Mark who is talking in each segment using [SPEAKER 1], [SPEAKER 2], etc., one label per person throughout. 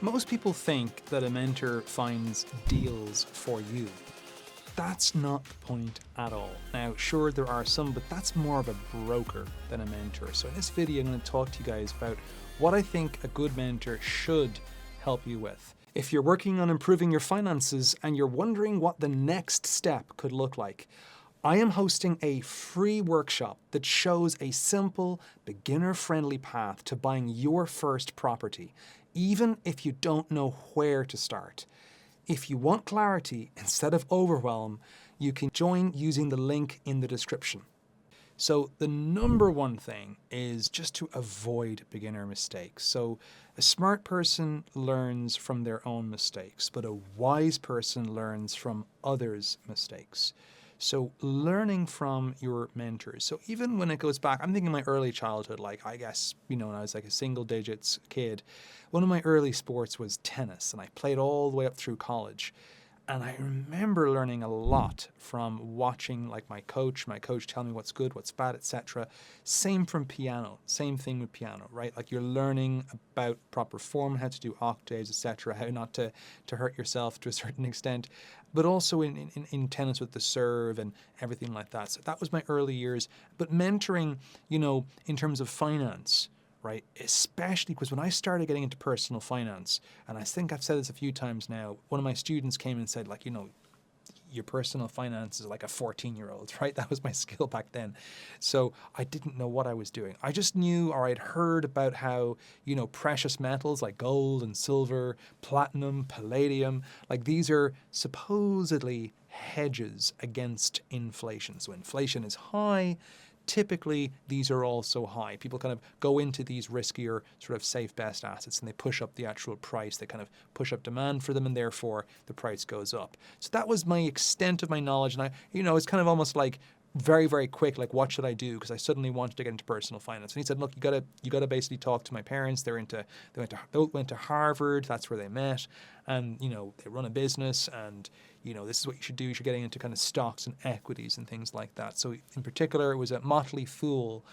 [SPEAKER 1] Most people think that a mentor finds deals for you. That's not the point at all. Now, sure, there are some, but that's more of a broker than a mentor. So in this video, I'm going to talk to you guys about what I think a good mentor should help you with. If you're working on improving your finances and you're wondering what the next step could look like, I am hosting a free workshop that shows a simple, beginner-friendly path to buying your first property, even if you don't know where to start. If you want clarity instead of overwhelm, you can join using the link in the description. So the number one thing is just to avoid beginner mistakes. So a smart person learns from their own mistakes, but a wise person learns from others' mistakes. So learning from your mentors. So even when it goes back, I'm thinking my early childhood, like I guess, when I was like a single digits kid, one of my early sports was tennis, and I played all the way up through college. And I remember learning a lot from watching like my coach tell me what's good, what's bad, etc. Same from piano, same thing with piano, right? Like you're learning about proper form, how to do octaves, etc., how not to hurt yourself to a certain extent, but also in tennis with the serve and everything like that. So that was my early years. But mentoring, in terms of finance, right? Especially because when I started getting into personal finance, and I think I've said this a few times now, one of my students came and said, like, your personal finance is like a 14-year-old, right? That was my skill back then. So I didn't know what I was doing. I just knew, or I'd heard about how, precious metals like gold and silver, platinum, palladium, like these are supposedly hedges against inflation. So inflation is high. Typically, these are also high. People kind of go into these riskier sort of safe best assets and they push up the actual price. They kind of push up demand for them and therefore the price goes up. So that was my extent of my knowledge. And it's kind of almost like very, very quick, like what should I do? Because I suddenly wanted to get into personal finance. And he said, look, you gotta basically talk to my parents. They went to Harvard, that's where they met. And, they run a business and, this is what you should do. You should get into kind of stocks and equities and things like that. So in particular, it was a Motley Fool.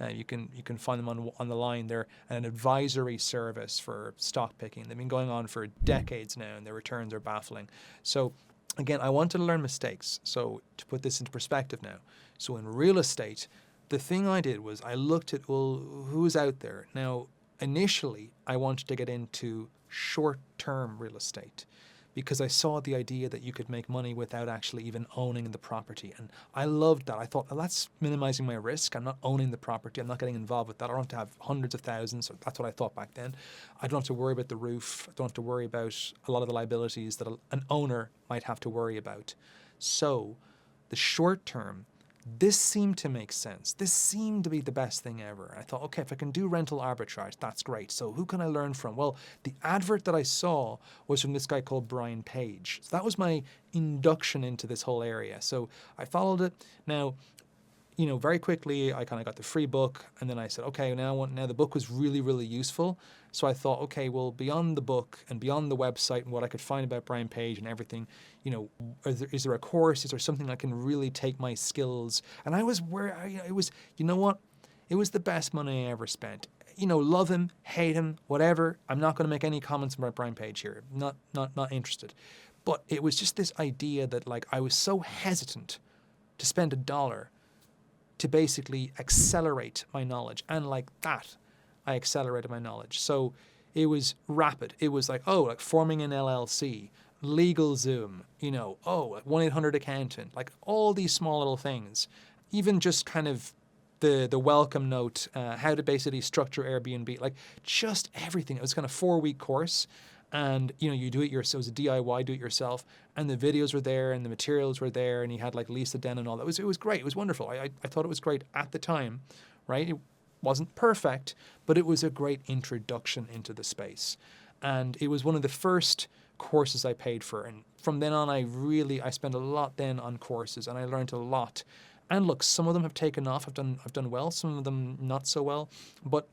[SPEAKER 1] You can find them on the line. They're an advisory service for stock picking. They've been going on for decades now and their returns are baffling. So again, I wanted to learn mistakes. So to put this into perspective now. So in real estate, the thing I did was I looked at, well, who's out there? Now, initially, I wanted to get into short-term real estate because I saw the idea that you could make money without actually even owning the property. And I loved that. I thought, well, that's minimizing my risk. I'm not owning the property. I'm not getting involved with that. I don't have to have hundreds of thousands. So that's what I thought back then. I don't have to worry about the roof. I don't have to worry about a lot of the liabilities that an owner might have to worry about. So the short term, this seemed to make sense. This seemed to be the best thing ever. I thought, okay, if I can do rental arbitrage, that's great. So who can I learn from? Well, the advert that I saw was from this guy called Brian Page. So that was my induction into this whole area. So I followed it. Now, very quickly, I kind of got the free book, and then I said, okay, now the book was really, really useful. So I thought, okay, well, beyond the book and beyond the website and what I could find about Brian Page and everything, is there a course? Is there something I can really take my skills? And it was, it was the best money I ever spent. Love him, hate him, whatever. I'm not going to make any comments about Brian Page here. Not interested. But it was just this idea that like I was so hesitant to spend $1 to basically accelerate my knowledge. And like that, I accelerated my knowledge. So it was rapid. It was like, forming an LLC, LegalZoom, 1-800-ACCOUNTANT, like all these small little things. Even just kind of the welcome note, how to basically structure Airbnb, like just everything. It was kind of 4-week course. And, you do it yourself. It was a DIY, do it yourself. And the videos were there and the materials were there. And he had like Lisa Den and all that. It was great. It was wonderful. I thought it was great at the time, right? It wasn't perfect, but it was a great introduction into the space. And it was one of the first courses I paid for. And from then on, I spent a lot then on courses and I learned a lot. And look, some of them have taken off. I've done well. Some of them not so well. But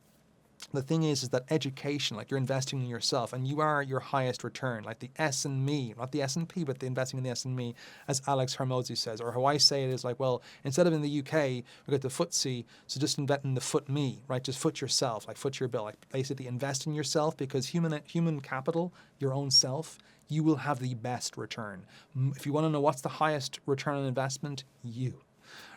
[SPEAKER 1] the thing is that education, like you're investing in yourself and you are your highest return, like the S and me, not the S&P, but the investing in the S and me, as Alex Hormozi says, or how I say it is like, well, instead of in the UK, we got the FTSE, so just invest in the foot me, right? Just foot yourself, like foot your bill, like basically invest in yourself, because human capital, your own self, you will have the best return. If you want to know what's the highest return on investment, you,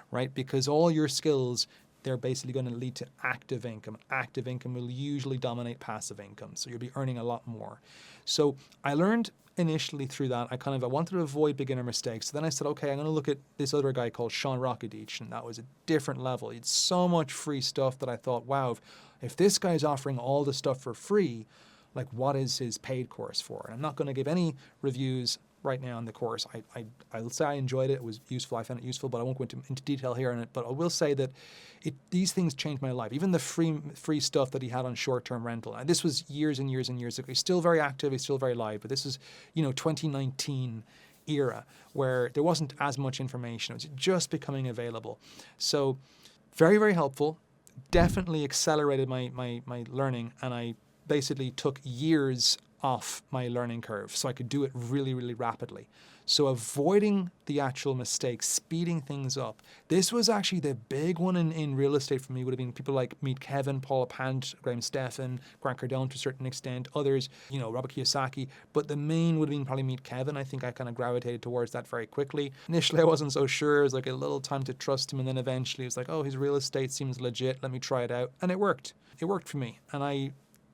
[SPEAKER 1] right? Because all your skills, they're basically going to lead to active income. Active income will usually dominate passive income, so you'll be earning a lot more. So I learned initially through that, I wanted to avoid beginner mistakes. So then I said, okay, I'm going to look at this other guy called Rakidzich, and that was a different level. He had so much free stuff that I thought, wow, if this guy's offering all the stuff for free, like what is his paid course for? And I'm not going to give any reviews right now on the course. I'll say I enjoyed it. It was useful. I found it useful, but I won't go into detail here on it. But I will say that these things changed my life. Even the free stuff that he had on short-term rental. And this was years and years and years ago. He's still very active. He's still very live. But this is, 2019 era where there wasn't as much information. It was just becoming available. So very, very helpful. Definitely accelerated my learning, and I basically took years off my learning curve so I could do it really, really rapidly. So avoiding the actual mistakes, speeding things up. This was actually the big one in real estate for me. Would have been people like Meet Kevin, Paula Pant, Graham Stephan, Grant Cardone to a certain extent, others, Robert Kiyosaki. But the main would have been probably Meet Kevin. I think I kind of gravitated towards that very quickly. Initially, I wasn't so sure. It was like a little time to trust him. And then eventually it was like, oh, his real estate seems legit. Let me try it out. And it worked. It worked for me. And I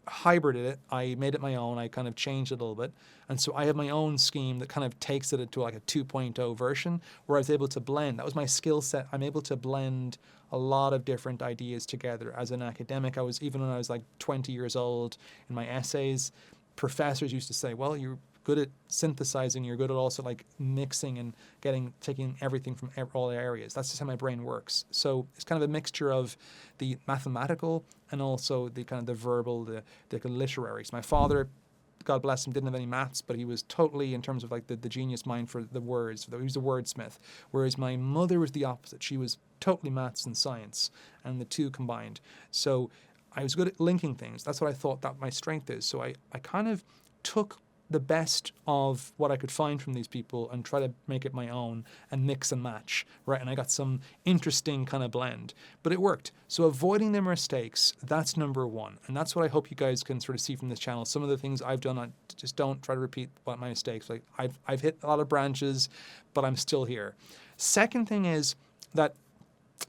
[SPEAKER 1] hybrided it. I made it my own. I kind of changed it a little bit. And so I have my own scheme that kind of takes it to like a 2.0 version where I was able to blend. That was my skill set. I'm able to blend a lot of different ideas together. As an academic, even when I was like 20 years old in my essays, professors used to say, well, you're good at synthesizing, you're good at also like mixing and taking everything from all areas. That's just how my brain works. So it's kind of a mixture of the mathematical and also the kind of the verbal, the literary. So my father, God bless him, didn't have any maths, but he was totally, in terms of like the genius mind for the words, he was a wordsmith. Whereas my mother was the opposite. She was totally maths and science, and the two combined. So I was good at linking things. That's what I thought that my strength is. So I kind of took the best of what I could find from these people and try to make it my own and mix and match, right? And I got some interesting kind of blend, but it worked. So avoiding the mistakes, that's number one. And that's what I hope you guys can sort of see from this channel. Some of the things I've done, I just don't try to repeat my mistakes. Like I've hit a lot of branches, but I'm still here. Second thing is that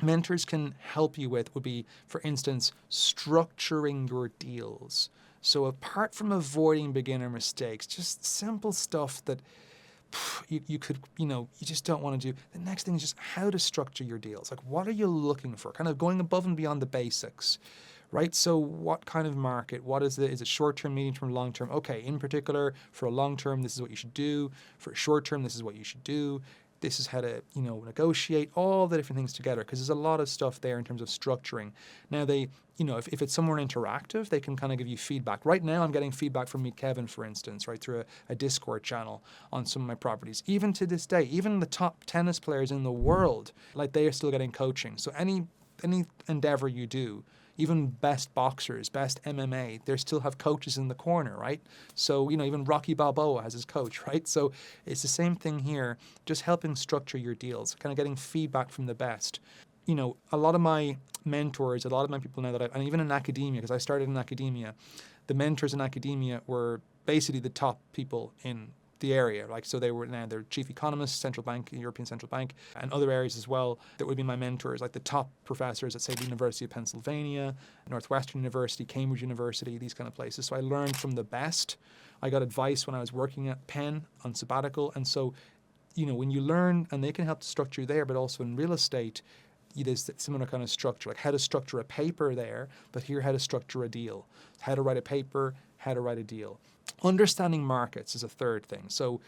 [SPEAKER 1] mentors can help you with would be, for instance, structuring your deals. So apart from avoiding beginner mistakes, just simple stuff that you could, you just don't want to do. The next thing is just how to structure your deals. Like, what are you looking for? Kind of going above and beyond the basics, right? So what kind of market? What is it? Is it short-term, medium-term, long-term? Okay, in particular, for a long-term, this is what you should do. For a short-term, this is what you should do. This is how to, negotiate all the different things together, because there's a lot of stuff there in terms of structuring. Now if it's somewhere interactive, they can kind of give you feedback. Right now, I'm getting feedback from Meet Kevin, for instance, right, through a Discord channel on some of my properties. Even to this day, even the top tennis players in the world, like, they are still getting coaching. So any endeavor you do, even best boxers, best MMA, they still have coaches in the corner, right? So, even Rocky Balboa has his coach, right? So it's the same thing here, just helping structure your deals, kind of getting feedback from the best. A lot of my mentors, a lot of my people now and even in academia, because I started in academia, the mentors in academia were basically the top people in the area, like, so they're chief economists, central bank, European Central Bank, and other areas as well that would be my mentors, like the top professors at, say, the University of Pennsylvania, Northwestern University, Cambridge University, these kind of places. So I learned from the best. I got advice when I was working at Penn on sabbatical, and so, when you learn, and they can help to structure there, but also in real estate, there's similar kind of structure, like how to structure a paper there, but here how to structure a deal, how to write a paper, how to write a deal. Understanding markets is a third thing. So,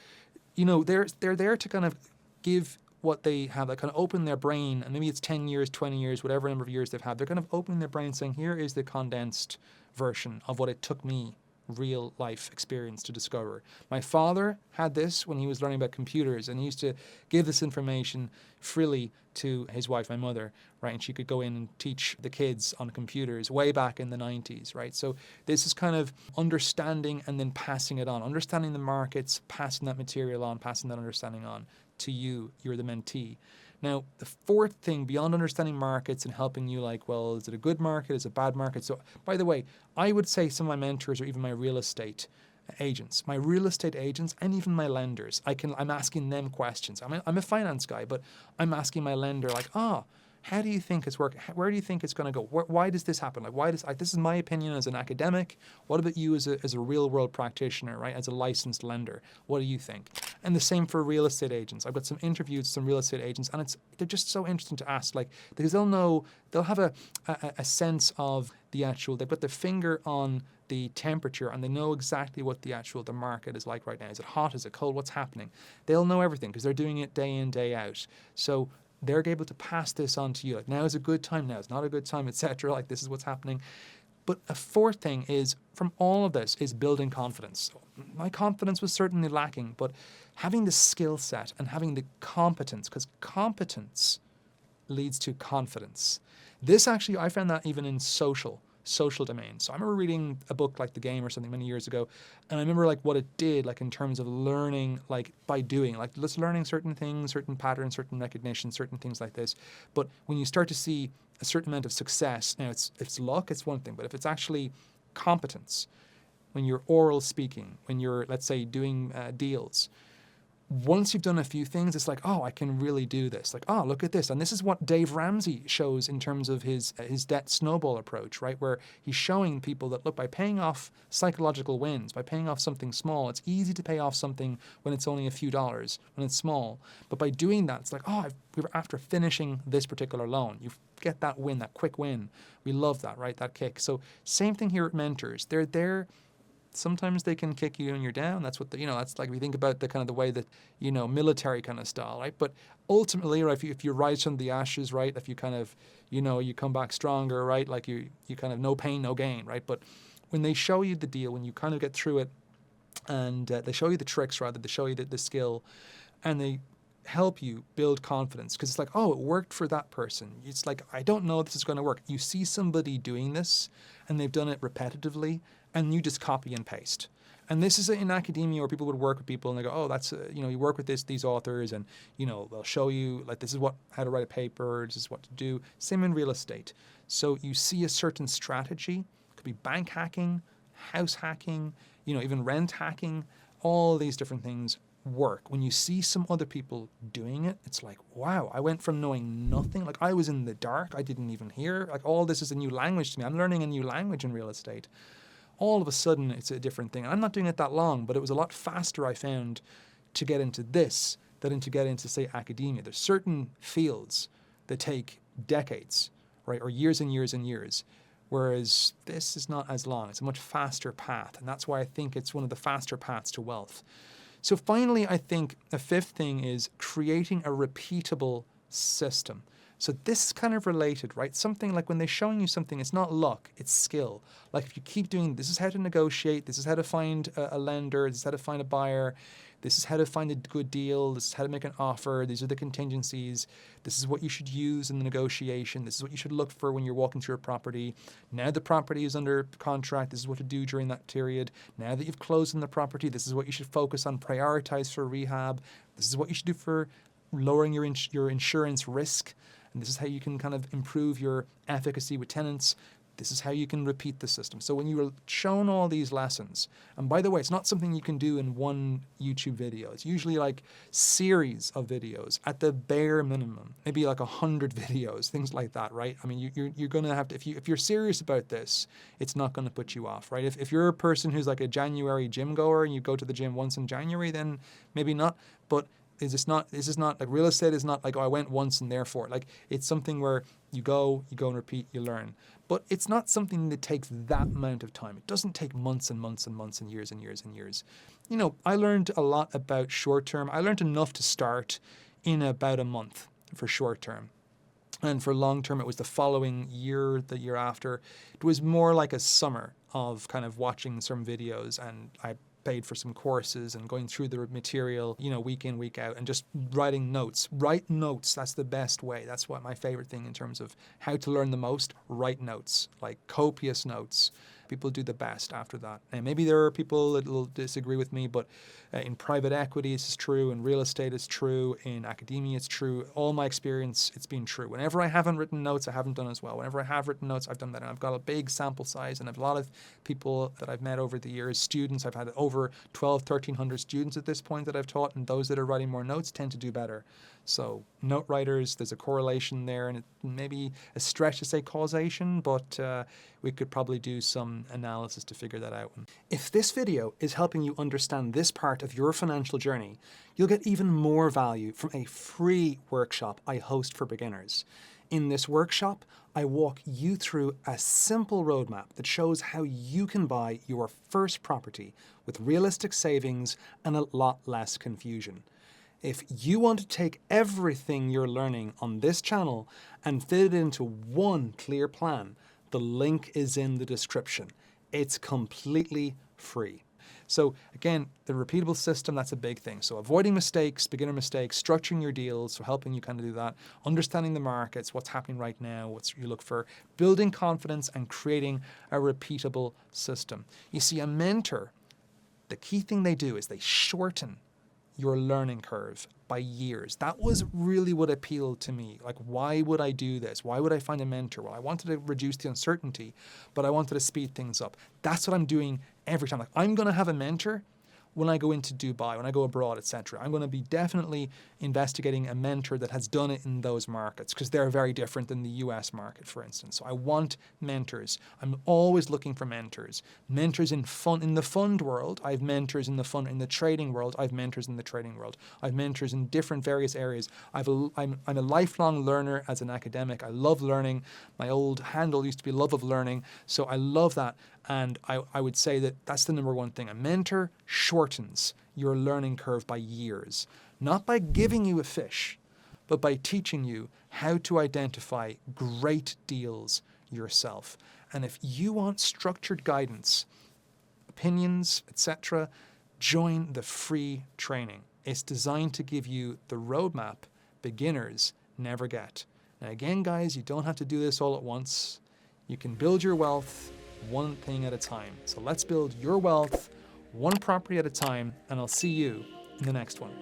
[SPEAKER 1] they're there to kind of give what they have, like kind of open their brain, and maybe it's 10 years, 20 years, whatever number of years they've had. They're kind of opening their brain saying, here is the condensed version of what it took me, real life experience to discover. My father had this when he was learning about computers, and he used to give this information freely to his wife, my mother, right? And she could go in and teach the kids on computers way back in the 90s, right? So this is kind of understanding and then passing it on, understanding the markets, passing that material on, passing that understanding on to you. You're the mentee. Now, the fourth thing, beyond understanding markets and helping you like, well, is it a good market? Is it a bad market? So, by the way, I would say some of my mentors or even my real estate agents, and even my lenders, I'm asking them questions. I'm a finance guy, but I'm asking my lender like, how do you think it's working? Where do you think it's going to go? Why does this happen? Like, this is my opinion as an academic. What about you as a real world practitioner, right? As a licensed lender, what do you think? And the same for real estate agents. I've got some interviews with some real estate agents, and they're just so interesting to ask, like, because they'll have a sense of the actual. They put their finger on the temperature, and they know exactly what the market is like right now. Is it hot? Is it cold? What's happening? They'll know everything because they're doing it day in, day out. So they're able to pass this on to you. Like, now is a good time, now is not a good time, etc. Like, this is what's happening. But a fourth thing is, from all of this, is building confidence. So my confidence was certainly lacking, but having the skill set and having the competence, because competence leads to confidence. This actually, I found that even in social domain. So I remember reading a book like The Game or something many years ago, and I remember like what it did, like in terms of learning, like by doing, like just learning certain things, certain patterns, certain recognition, certain things like this. But when you start to see a certain amount of success, now if it's luck, it's one thing, but if it's actually competence, when you're oral speaking, when you're, let's say, doing deals, once you've done a few things, it's like, I can really do this. Like, look at this. And this is what Dave Ramsey shows in terms of his debt snowball approach, right? Where he's showing people that, look, by paying off psychological wins, by paying off something small, it's easy to pay off something when it's only a few dollars, when it's small. But by doing that, it's like, we were after finishing this particular loan. You get that win, that quick win. We love that, right? That kick. So same thing here at mentors. They're there. Sometimes they can kick you and you're down. That's what that's like, if you think about the kind of the way that, military kind of style, right? But ultimately, right, if you rise from the ashes, right, if you kind of, you come back stronger, right? Like you kind of no pain, no gain, right? But when they show you the deal, when you kind of get through it, and they show you the tricks, rather, they show you the skill, and they help you build confidence, because it's like, it worked for that person. It's like, I don't know if this is going to work. You see somebody doing this and they've done it repetitively, and you just copy and paste. And this is in academia where people would work with people and they go, that's, you work with these authors, and, they'll show you, like, this is how to write a paper, this is what to do. Same in real estate. So you see a certain strategy. It could be bank hacking, house hacking, even rent hacking, all these different things work. When you see some other people doing it, it's like, wow, I went from knowing nothing, like I was in the dark, I didn't even hear, like all this is a new language to me. I'm learning a new language in real estate. All of a sudden, it's a different thing. I'm not doing it that long, but it was a lot faster, I found, to get into this than to get into, say, academia. There's certain fields that take decades, right, or years and years and years, whereas this is not as long. It's a much faster path, and that's why I think it's one of the faster paths to wealth. So finally, I think a fifth thing is creating a repeatable system. So this is kind of related, right? Something like when they're showing you something, it's not luck, it's skill. Like if you keep doing, this is how to negotiate, this is how to find a lender, this is how to find a buyer, this is how to find a good deal, this is how to make an offer, these are the contingencies, this is what you should use in the negotiation, this is what you should look for when you're walking through a property. Now the property is under contract, this is what to do during that period. Now that you've closed on the property, this is what you should focus on, prioritize for rehab. This is what you should do for lowering your insurance risk. And this is how you can kind of improve your efficacy with tenants. This is how you can repeat the system. So when you are shown all these lessons, and by the way, it's not something you can do in one YouTube video. It's usually like series of videos at the bare minimum, maybe like 100 videos, things like that, right? I mean, you're going to have to, if you're serious about this, it's not going to put you off, right? If you're a person who's like a January gym goer and you go to the gym once in January, then maybe not. But this is not like real estate is not like, I went once and therefore, like it's something where you go and repeat, you learn. But it's not something that takes that amount of time. It doesn't take months and months and months and years and years and years. I learned a lot about short term. I learned enough to start in about a month for short term. And for long term, it was the following year, the year after. It was more like a summer. of kind of watching some videos, and I paid for some courses and going through the material, week in, week out, and just writing notes. Write notes. That's the best way. That's what my favorite thing in terms of how to learn the most. Write notes, like copious notes. People do the best after that. And maybe there are people that will disagree with me, but in private equity, it's true. In real estate, it's true. In academia, it's true. All my experience, it's been true. Whenever I haven't written notes, I haven't done as well. Whenever I have written notes, I've done better. And I've got a big sample size, and I have a lot of people that I've met over the years, students. I've had over 1,300 students at this point that I've taught, and those that are writing more notes tend to do better. So note writers, there's a correlation there, and it may be a stretch to say causation, but we could probably do some analysis to figure that out. If this video is helping you understand this part of your financial journey, you'll get even more value from a free workshop I host for beginners. In this workshop, I walk you through a simple roadmap that shows how you can buy your first property with realistic savings and a lot less confusion. If you want to take everything you're learning on this channel and fit it into one clear plan, the link is in the description. It's completely free. So again, the repeatable system, that's a big thing. So avoiding mistakes, beginner mistakes, structuring your deals, so helping you kind of do that, understanding the markets, what's happening right now, what you look for, building confidence and creating a repeatable system. You see, a mentor, the key thing they do is they shorten your learning curve by years. That was really what appealed to me. Like, why would I do this? Why would I find a mentor? Well, I wanted to reduce the uncertainty, but I wanted to speed things up. That's what I'm doing every time. Like, I'm going to have a mentor when I go into Dubai, when I go abroad, etc. I'm going to be definitely investigating a mentor that has done it in those markets, because they're very different than the US market, for instance. So I want mentors. I'm always looking for mentors. Mentors in the fund world. I have mentors in the trading world. I have mentors in the trading world. I have mentors in different various areas. I'm a lifelong learner as an academic. I love learning. My old handle used to be love of learning. So I love that. And I would say that that's the number one thing. A mentor shortens your learning curve by years, not by giving you a fish, but by teaching you how to identify great deals yourself. And if you want structured guidance, opinions, etc., join the free training. It's designed to give you the roadmap beginners never get. Now again, guys, you don't have to do this all at once. You can build your wealth one thing at a time. So let's build your wealth one property at a time, and I'll see you in the next one.